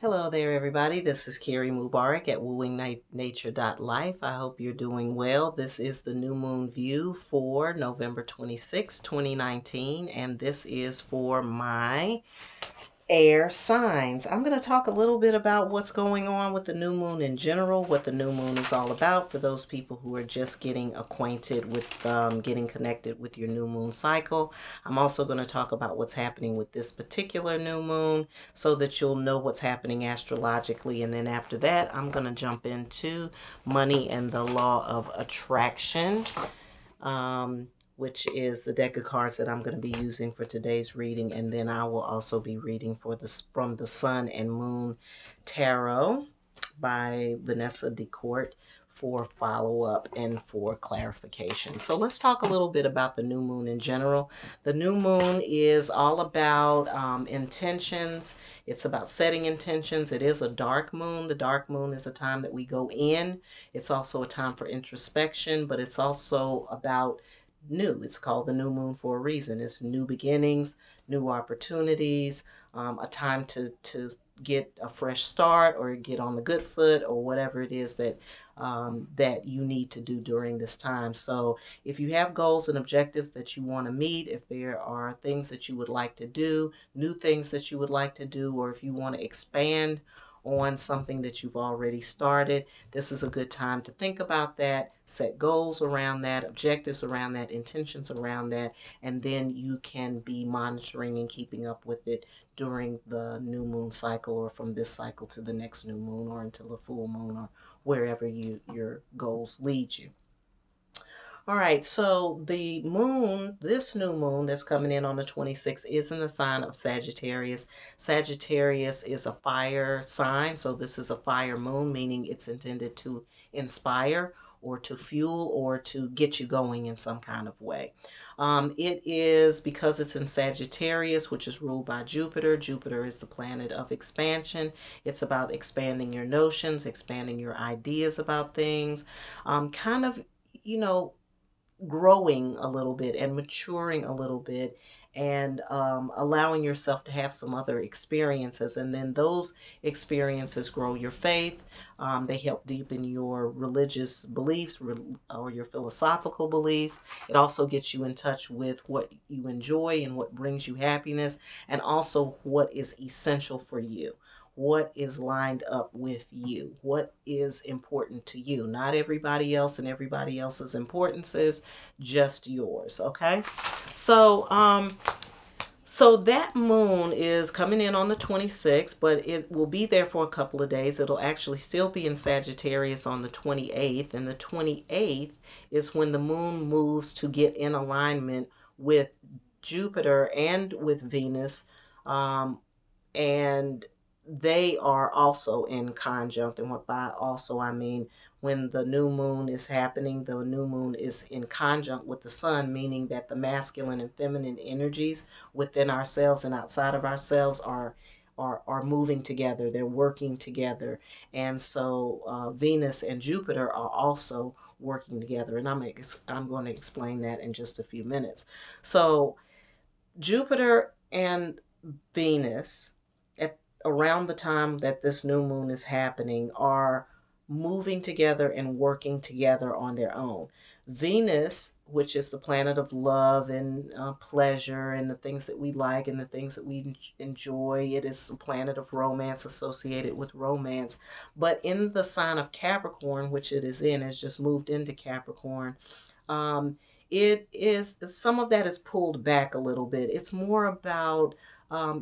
Hello there, everybody. This is Carrie Mubarak at wooingnature.life. I hope you're doing well. This is the new moon view for November 26, 2019, and this is for my air signs. I'm going to talk a little bit about what's going on with the new moon in general, what the new moon is all about for those people who are just getting acquainted with getting connected with your new moon cycle. I'm also going to talk about what's happening with this particular new moon so that you'll know what's happening astrologically. And then after that, I'm going to jump into money and the law of attraction. Um, which is the deck of cards that I'm going to be using for today's reading. And then I will also be reading from the Sun and Moon Tarot by Vanessa DeCourt for follow-up and for clarification. So let's talk a little bit about the new moon in general. The new moon is all about intentions. It's about setting intentions. It is a dark moon. The dark moon is a time that we go in. It's also a time for introspection, but it's also about new. It's called the new moon for a reason. It's new beginnings, new opportunities, a time to get a fresh start or get on the good foot or whatever it is that you need to do during this time. So if you have goals and objectives that you want to meet, if there are things that you would like to do, new things that you would like to do, or if you want to expand on something that you've already started, this is a good time to think about that, set goals around that, objectives around that, intentions around that, and then you can be monitoring and keeping up with it during the new moon cycle, or from this cycle to the next new moon, or until the full moon, or wherever your goals lead you. All right, so the moon, this new moon that's coming in on the 26th, is in the sign of Sagittarius. Sagittarius is a fire sign, so this is a fire moon, meaning it's intended to inspire or to fuel or to get you going in some kind of way. It is because it's in Sagittarius, which is ruled by Jupiter. Jupiter is the planet of expansion. It's about expanding your notions, expanding your ideas about things, kind of, you know, growing a little bit and maturing a little bit, and allowing yourself to have some other experiences. And then those experiences grow your faith. They help deepen your religious beliefs or your philosophical beliefs. It also gets you in touch with what you enjoy and what brings you happiness, and also what is essential for you, what is lined up with you, what is important to you. Not everybody else and everybody else's importances, just yours. Okay. So, so that moon is coming in on the 26th, but it will be there for a couple of days. It'll actually still be in Sagittarius on the 28th, and the 28th is when the moon moves to get in alignment with Jupiter and with Venus. And they are also in conjunct. And what by also I mean, when the new moon is happening, the new moon is in conjunct with the sun, meaning that the masculine and feminine energies within ourselves and outside of ourselves are moving together. They're working together. And so Venus and Jupiter are also working together. And I'm going to explain that in just a few minutes. So Jupiter and Venus, at around the time that this new moon is happening, are moving together and working together on their own. Venus, which is the planet of love and pleasure and the things that we like and the things that we enjoy, it is a planet of romance, associated with romance. But in the sign of Capricorn, which it is in, has just moved into Capricorn, um, it is, some of that is pulled back a little bit. It's more about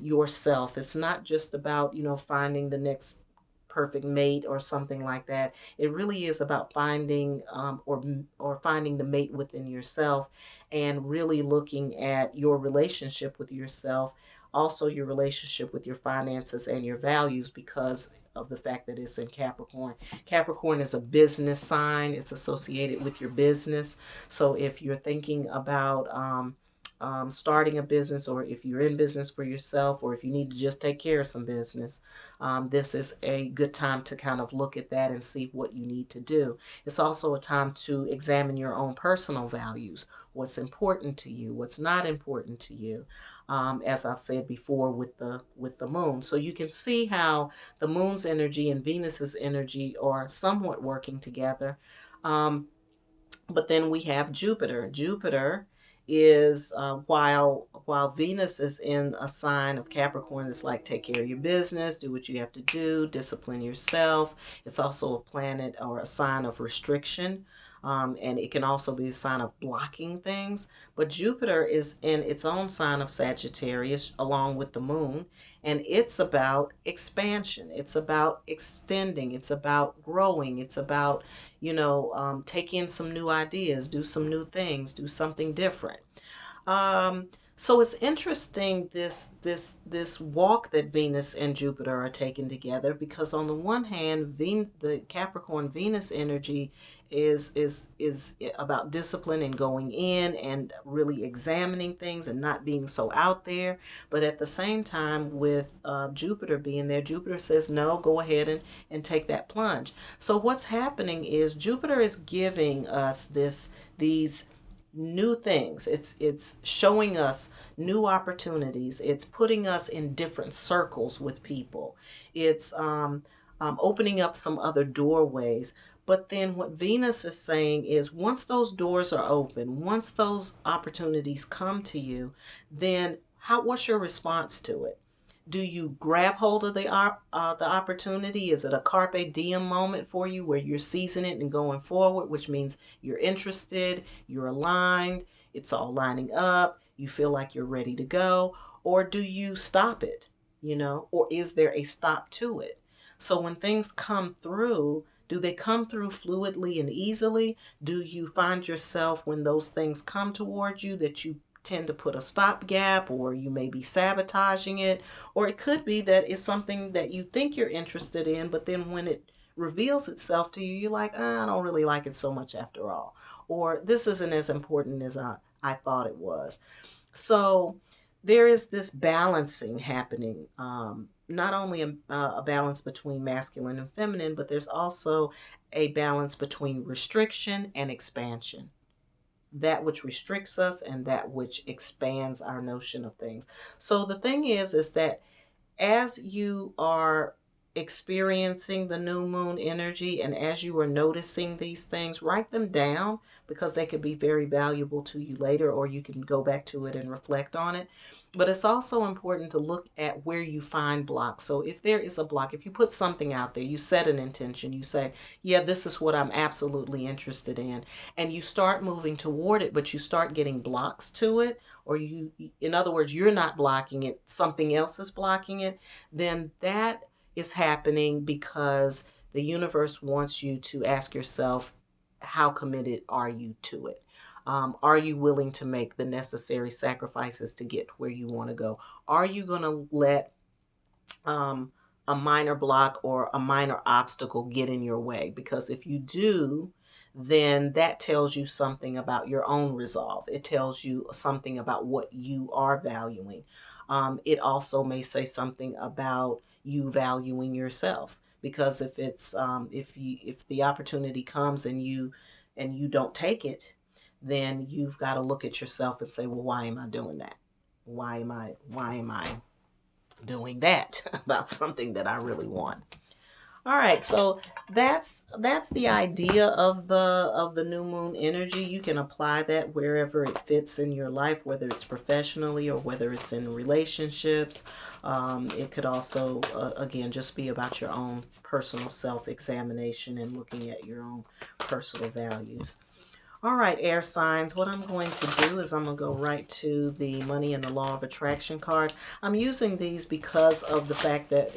yourself. It's not just about, finding the next perfect mate or something like that. It really is about finding or finding the mate within yourself, and really looking at your relationship with yourself, also your relationship with your finances and your values, because of the fact that it's in Capricorn. Capricorn is a business sign. It's associated with your business. So if you're thinking about starting a business, or if you're in business for yourself, or if you need to just take care of some business, this is a good time to kind of look at that and see what you need to do. It's also a time to examine your own personal values, what's important to you, what's not important to you. as I've said before, with the moon. So you can see how the moon's energy and Venus's energy are somewhat working together. But then we have Jupiter. Jupiter is while Venus is in a sign of Capricorn, it's like take care of your business, do what you have to do, discipline yourself. It's also a planet or a sign of restriction. And it can also be a sign of blocking things. But Jupiter is in its own sign of Sagittarius along with the moon. And it's about expansion. It's about extending. It's about growing. It's about take in some new ideas, do some new things, do something different. Um, so it's interesting this walk that Venus and Jupiter are taking together, because on the one hand, the Capricorn Venus energy is about discipline and going in and really examining things and not being so out there. But at the same time, with Jupiter being there, Jupiter says no, go ahead and take that plunge. So what's happening is Jupiter is giving us these new things. It's showing us new opportunities. It's putting us in different circles with people. It's opening up some other doorways. But then what Venus is saying is once those doors are open, once those opportunities come to you, then what's your response to it? Do you grab hold of the opportunity? Is it a carpe diem moment for you where you're seizing it and going forward, which means you're interested, you're aligned, it's all lining up, you feel like you're ready to go? Or do you stop it? Or is there a stop to it? So when things come through, do they come through fluidly and easily? Do you find yourself, when those things come towards you, that you tend to put a stopgap, or you may be sabotaging it? Or it could be that it's something that you think you're interested in, but then when it reveals itself to you, you're like, I don't really like it so much after all. Or this isn't as important as I thought it was. So there is this balancing happening. Not only a balance between masculine and feminine, but there's also a balance between restriction and expansion, that which restricts us and that which expands our notion of things. So the thing is that as you are experiencing the new moon energy and as you are noticing these things, write them down, because they could be very valuable to you later, or you can go back to it and reflect on it. But it's also important to look at where you find blocks. So if there is a block, if you put something out there, you set an intention, you say, yeah, this is what I'm absolutely interested in, and you start moving toward it, but you start getting blocks to it, or in other words, you're not blocking it, something else is blocking it, then that is happening because the universe wants you to ask yourself, how committed are you to it? Are you willing to make the necessary sacrifices to get where you want to go? Are you going to let um, a minor block or a minor obstacle get in your way? Because if you do, then that tells you something about your own resolve. It tells you something about what you are valuing. It also may say something about you valuing yourself. Because if the opportunity comes and you don't take it, then you've got to look at yourself and say, well, why am I doing that? Why am I doing that about something that I really want? All right, so that's the idea of the new moon energy. You can apply that wherever it fits in your life, whether it's professionally or whether it's in relationships. It could also, again, just be about your own personal self-examination and looking at your own personal values. All right, air signs, what I'm going to do is I'm going to go right to the money and the law of attraction cards. I'm using these because of the fact that,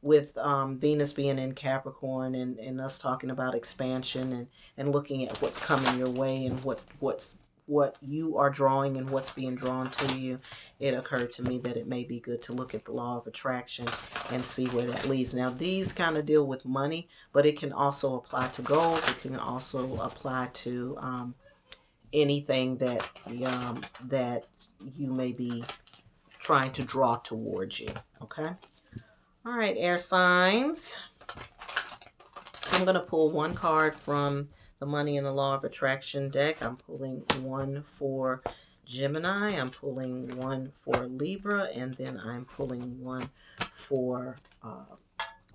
with Venus being in Capricorn and us talking about expansion and looking at what's coming your way and what you are drawing and what's being drawn to you, it occurred to me that it may be good to look at the law of attraction and see where that leads. Now, these kind of deal with money, but it can also apply to goals. It can also apply to anything that you may be trying to draw towards you. Okay. All right, air signs. I'm going to pull one card from the Money and the Law of Attraction deck. I'm pulling one for Gemini, I'm pulling one for Libra, and then I'm pulling one for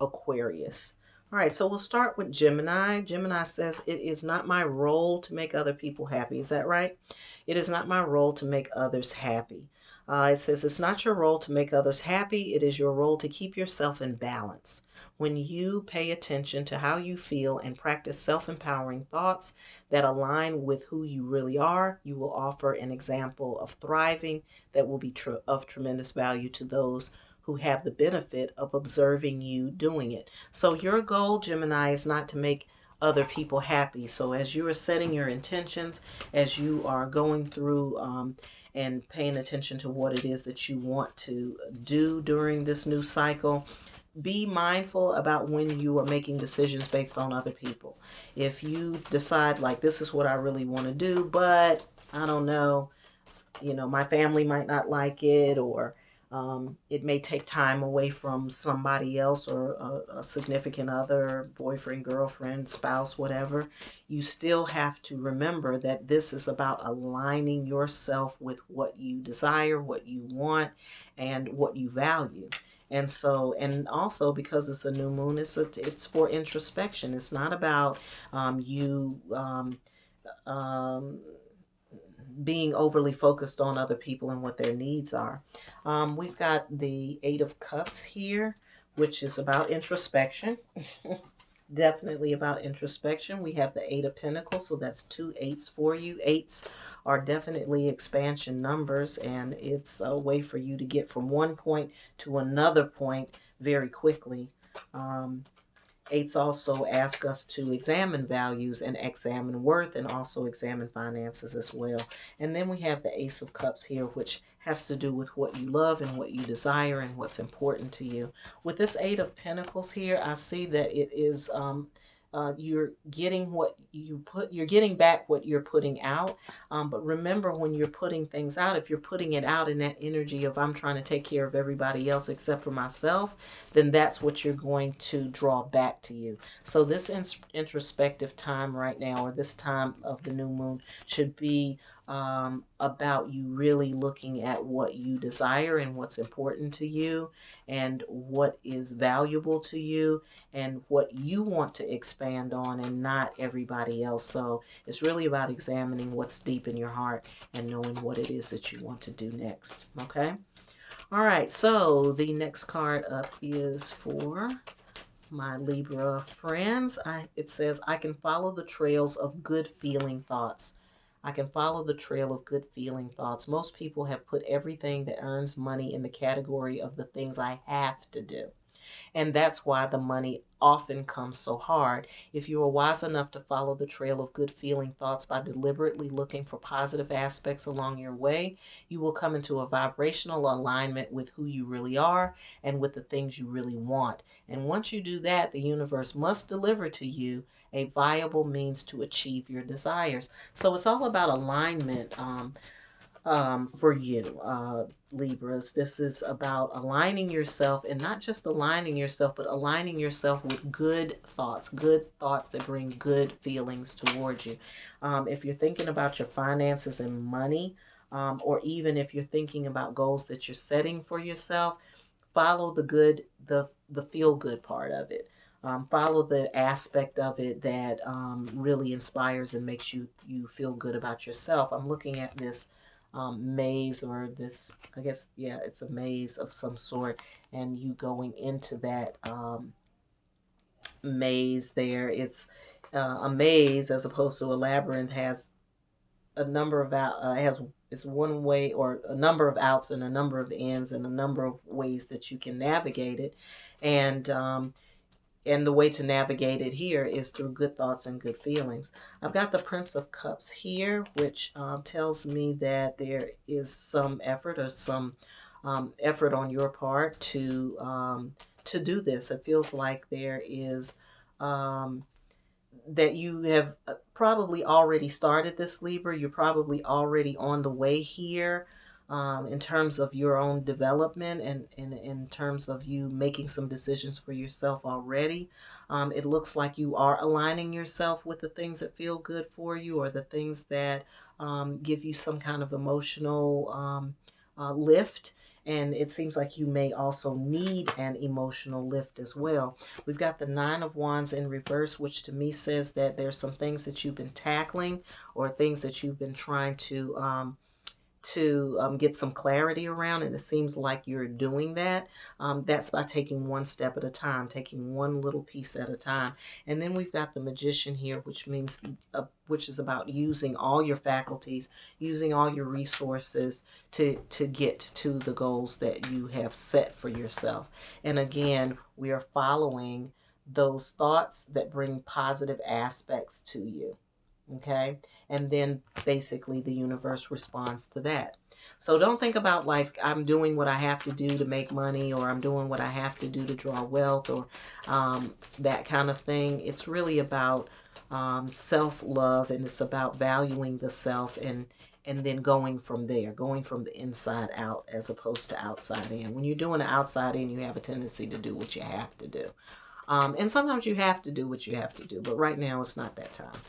Aquarius. All right, so we'll start with Gemini. Gemini says, it is not my role to make other people happy. Is that right? It is not my role to make others happy. It says, it's not your role to make others happy. It is your role to keep yourself in balance. When you pay attention to how you feel and practice self-empowering thoughts that align with who you really are, you will offer an example of thriving that will be of tremendous value to those who have the benefit of observing you doing it. So your goal, Gemini, is not to make other people happy. So as you are setting your intentions, as you are going through and paying attention to what it is that you want to do during this new cycle, be mindful about when you are making decisions based on other people. If you decide, like, this is what I really want to do, but I don't know, my family might not like it, or it may take time away from somebody else, or a significant other, boyfriend, girlfriend, spouse, whatever. You still have to remember that this is about aligning yourself with what you desire, what you want, and what you value. And so, and also because it's a new moon, it's for introspection. It's not about you um, being overly focused on other people and what their needs are. We've got the Eight of Cups here, which is about introspection. Definitely about introspection. We have the Eight of Pentacles, so that's two eights for you. Eights are definitely expansion numbers, and it's a way for you to get from one point to another point very quickly. Eights also ask us to examine values and examine worth, and also examine finances as well. And then we have the Ace of Cups here, which has to do with what you love and what you desire and what's important to you. With this Eight of Pentacles here, I see that it is you're getting what you put, you're getting back what you're putting out. But remember, when you're putting things out, if you're putting it out in that energy of I'm trying to take care of everybody else except for myself, then that's what you're going to draw back to you. So this introspective time right now, or this time of the new moon, should be about you really looking at what you desire and what's important to you, and what is valuable to you, and what you want to expand on, and not everybody else. So it's really about examining what's deep in your heart and knowing what it is that you want to do next. Okay? All right, so the next card up is for my Libra friends. It says, I can follow the trails of good feeling thoughts. I can follow the trail of good feeling thoughts. Most people have put everything that earns money in the category of the things I have to do. And that's why the money often comes so hard. If you are wise enough to follow the trail of good feeling thoughts by deliberately looking for positive aspects along your way, you will come into a vibrational alignment with who you really are and with the things you really want. And once you do that, the universe must deliver to you a viable means to achieve your desires. So it's all about alignment. For you, Libras. This is about aligning yourself, and not just aligning yourself, but aligning yourself with good thoughts that bring good feelings towards you. If you're thinking about your finances and money, or even if you're thinking about goals that you're setting for yourself, follow the good, the feel good part of it. Follow the aspect of it that really inspires and makes you feel good about yourself. I'm looking at this maze, or this, I guess, yeah, it's a maze of some sort, and you going into that maze there. It's a maze as opposed to a labyrinth, has a number of has it's one way, or a number of outs and a number of ins, and a number of ways that you can navigate it. And the way to navigate it here is through good thoughts and good feelings. I've got the Prince of Cups here, which tells me that there is some effort, or some effort on your part to do this. It feels like there is that you have probably already started this, Libra. You're probably already on the way here. in terms of your own development and in terms of you making some decisions for yourself already. It looks like you are aligning yourself with the things that feel good for you or the things that give you some kind of emotional lift. And it seems like you may also need an emotional lift as well. We've got the Nine of Wands in reverse, which to me says that there's some things that you've been tackling or things that you've been trying to get some clarity around, and it seems like you're doing that. That's by taking one step at a time, taking one little piece at a time. And then we've got the Magician here, which means which is about using all your faculties, using all your resources to get to the goals that you have set for yourself. And again, we are following those thoughts that bring positive aspects to you. Okay, and then basically the universe responds to that. So don't think about like I'm doing what I have to do to make money, or I'm doing what I have to do to draw wealth, or that kind of thing. It's really about self-love, and it's about valuing the self, and then going from there, going from the inside out as opposed to outside in. When you're doing the outside in, you have a tendency to do what you have to do, and sometimes you have to do what you have to do, but right now it's not that time.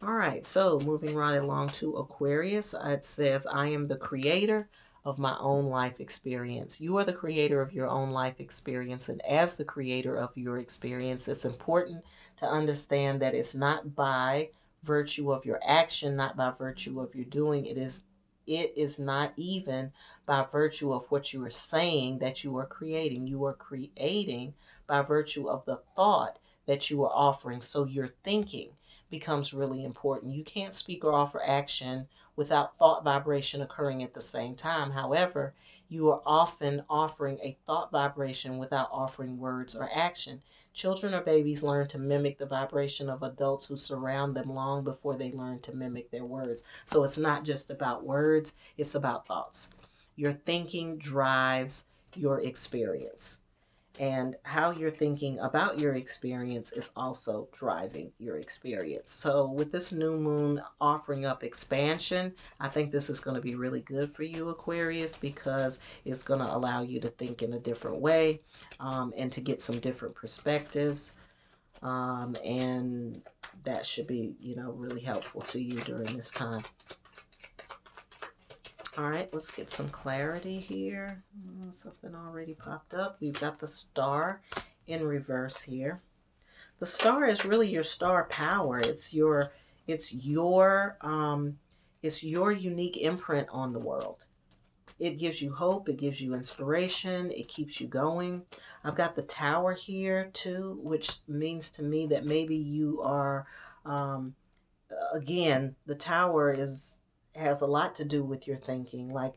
All right, so moving right along to Aquarius, it says, I am the creator of my own life experience. You are the creator of your own life experience. And as the creator of your experience, it's important to understand that it's not by virtue of your action, not by virtue of your doing. It is not even by virtue of what you are saying that you are creating. You are creating by virtue of the thought that you are offering. So your thinking becomes really important. You can't speak or offer action without thought vibration occurring at the same time. However, you are often offering a thought vibration without offering words or action. Children or babies learn to mimic the vibration of adults who surround them long before they learn to mimic their words. So it's not just about words, it's about thoughts. Your thinking drives your experience, and how you're thinking about your experience is also driving your experience. So with this new moon offering up expansion, I think this is going to be really good for you, Aquarius, because it's going to allow you to think in a different way, and to get some different perspectives, and that should be, really helpful to you during this time. All right, let's get some clarity here. Something already popped up. We've got the Star in reverse here. The Star is really your star power. It's your unique imprint on the world. It gives you hope, it gives you inspiration, it keeps you going. I've got the Tower here too, which means to me that maybe you are again, the Tower has a lot to do with your thinking. Like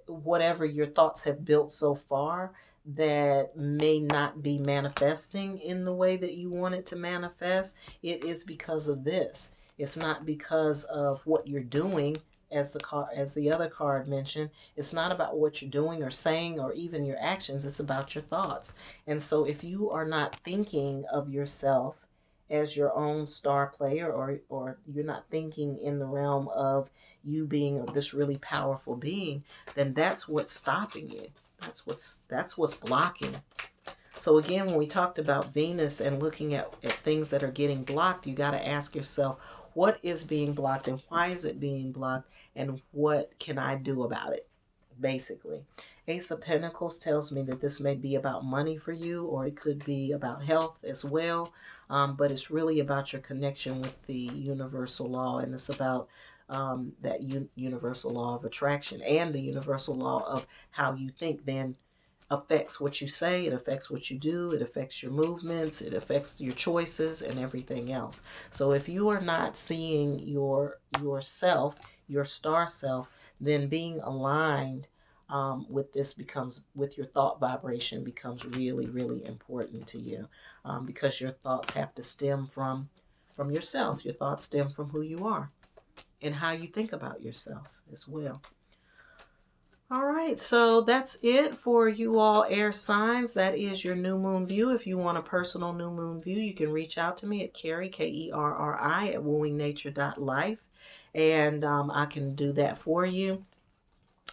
whatever your thoughts have built so far that may not be manifesting in the way that you want it to manifest, it is because of this. It's not because of what you're doing, as the other card mentioned. It's not about what you're doing or saying or even your actions. It's about your thoughts. And so if you are not thinking of yourself as your own star player, or you're not thinking in the realm of you being this really powerful being, then that's what's stopping you. That's what's blocking. So again, when we talked about Venus and looking at things that are getting blocked, you got to ask yourself, what is being blocked and why is it being blocked, and what can I do about it? Basically, Ace of Pentacles tells me that this may be about money for you, or it could be about health as well. But it's really about your connection with the universal law, and it's about that universal law of attraction, and the universal law of how you think then affects what you say, it affects what you do, it affects your movements, it affects your choices and everything else. So if you are not seeing yourself, your star self, then being aligned with your thought vibration becomes really, really important to you, because your thoughts have to stem from yourself. Your thoughts stem from who you are and how you think about yourself as well. All right, so that's it for you all air signs. That is your new moon view. If you want a personal new moon view, you can reach out to me at Kerri, Kerri, at wooingnature.life, and I can do that for you.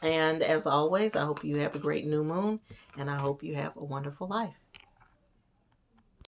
And as always, I hope you have a great new moon, and I hope you have a wonderful life.